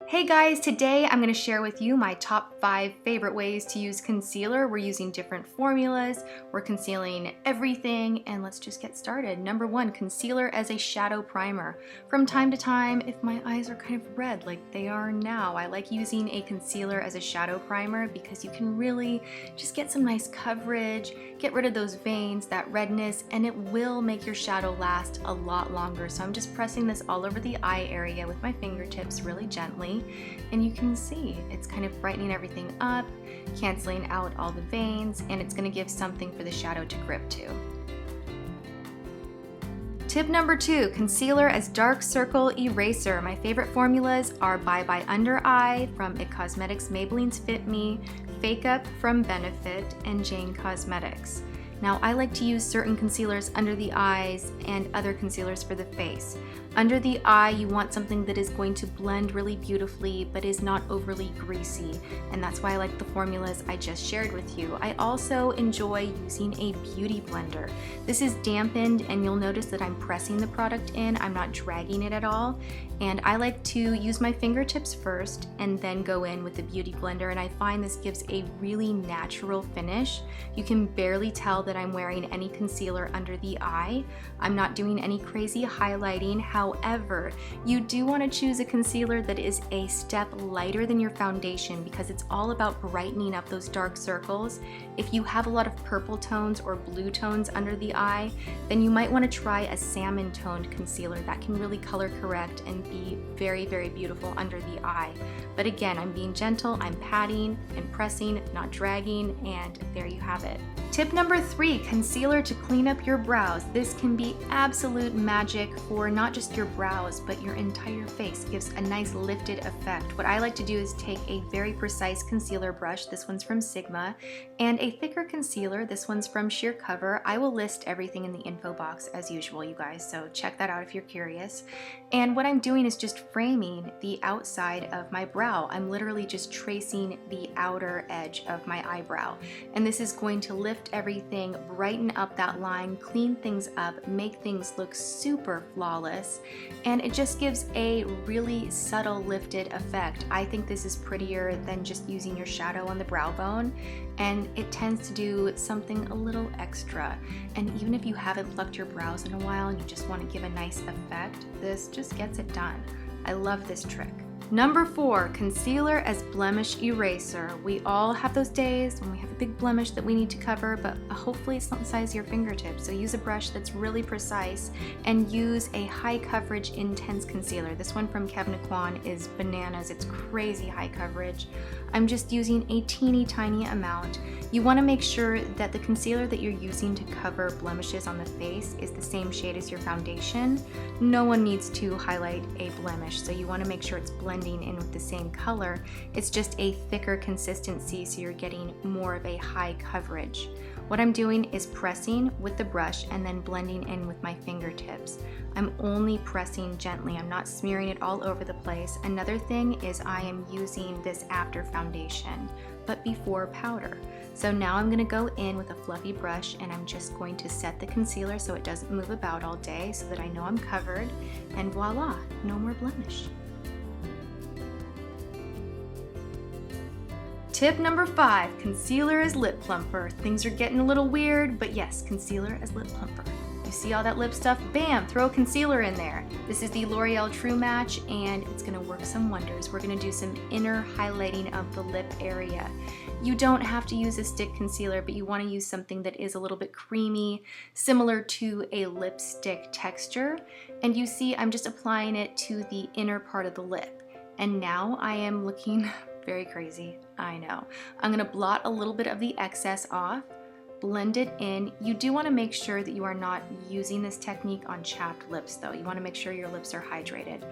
Hey guys, today I'm going to share with you my top 5 favorite ways to use concealer. We're using different formulas, we're concealing everything, and let's just get started. Number 1, concealer as a shadow primer. From time to time, if my eyes are kind of red like they are now, I like using a concealer as a shadow primer because you can really just get some nice coverage, get rid of those veins, that redness, and it will make your shadow last a lot longer. So I'm just pressing this all over the eye area with my fingertips really gently. And you can see it's kind of brightening everything up, canceling out all the veins, and it's going to give something for the shadow to grip to. Tip number 2, concealer as dark circle eraser. My favorite formulas are Bye Bye Under Eye from IT Cosmetics, Maybelline's Fit Me, Fake Up from Benefit, and Jane Cosmetics. Now I like to use certain concealers under the eyes and other concealers for the face. Under the eye, you want something that is going to blend really beautifully but is not overly greasy, and that's why I like the formulas I just shared with you. I also enjoy using a beauty blender. This is dampened and you'll notice that I'm pressing the product in, I'm not dragging it at all, and I like to use my fingertips first and then go in with the beauty blender, and I find this gives a really natural finish. You can barely tell that I'm wearing any concealer under the eye. I'm not doing any crazy highlighting. However, you do want to choose a concealer that is a step lighter than your foundation because it's all about brightening up those dark circles. If you have a lot of purple tones or blue tones under the eye, then you might want to try a salmon toned concealer that can really color correct and be very, very beautiful under the eye. But again, I'm being gentle, I'm patting and pressing, not dragging, and there you have it. Tip number 3, concealer to clean up your brows. This can be absolute magic for not just your brows, but your entire face. It gives a nice lifted effect. What I like to do is take a very precise concealer brush, this one's from Sigma, and a thicker concealer, this one's from Sheer Cover. I will list everything in the info box as usual, you guys, so check that out if you're curious. And what I'm doing is just framing the outside of my brow. I'm literally just tracing the outer edge of my eyebrow, and this is going to lift everything, brighten up that line, clean things up, make things look super flawless, and it just gives a really subtle lifted effect. I think this is prettier than just using your shadow on the brow bone, and it tends to do something a little extra. And even if you haven't plucked your brows in a while and you just want to give a nice effect, this just gets it done. I love this trick. Number 4, concealer as blemish eraser. We all have those days when we have a big blemish that we need to cover, but hopefully it's not the size of your fingertips. So use a brush that's really precise and use a high coverage intense concealer. This one from Kevyn is bananas. It's crazy high coverage. I'm just using a teeny tiny amount. You want to make sure that the concealer that you're using to cover blemishes on the face is the same shade as your foundation. No one needs to highlight a blemish, so you want to make sure it's blending in with the same color. It's just a thicker consistency, so you're getting more of a high coverage. What I'm doing is pressing with the brush and then blending in with my fingertips. I'm only pressing gently, I'm not smearing it all over the place. Another thing is I am using this after foundation, but before powder. So now I'm going to go in with a fluffy brush and I'm just going to set the concealer so it doesn't move about all day so that I know I'm covered, and voila, no more blemish. Tip number 5, concealer as lip plumper. Things are getting a little weird, but yes, concealer as lip plumper. You see all that lip stuff? Bam, throw concealer in there. This is the L'Oreal True Match, and it's gonna work some wonders. We're gonna do some inner highlighting of the lip area. You don't have to use a stick concealer, but you wanna use something that is a little bit creamy, similar to a lipstick texture. And you see, I'm just applying it to the inner part of the lip. And now I am looking very crazy, I know. I'm gonna blot a little bit of the excess off, blend it in. You do wanna make sure that you are not using this technique on chapped lips though. You wanna make sure your lips are hydrated.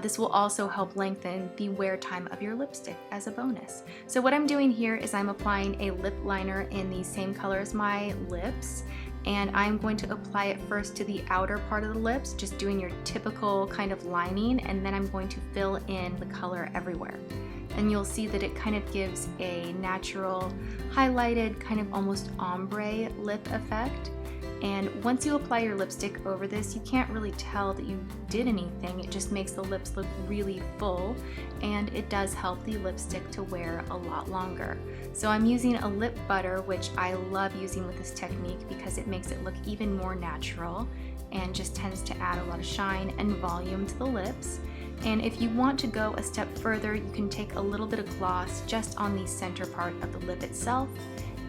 This will also help lengthen the wear time of your lipstick as a bonus. So what I'm doing here is I'm applying a lip liner in the same color as my lips, and I'm going to apply it first to the outer part of the lips, just doing your typical kind of lining, and then I'm going to fill in the color everywhere. And you'll see that it kind of gives a natural, highlighted, kind of almost ombre lip effect. And once you apply your lipstick over this, you can't really tell that you did anything. It just makes the lips look really full, and it does help the lipstick to wear a lot longer. So I'm using a lip butter, which I love using with this technique because it makes it look even more natural and just tends to add a lot of shine and volume to the lips. And if you want to go a step further, you can take a little bit of gloss just on the center part of the lip itself,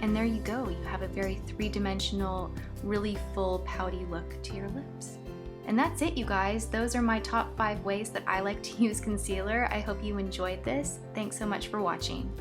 and there you go. You have a very three-dimensional, really full, pouty look to your lips. And that's it, you guys. Those are my top 5 ways that I like to use concealer. I hope you enjoyed this. Thanks so much for watching.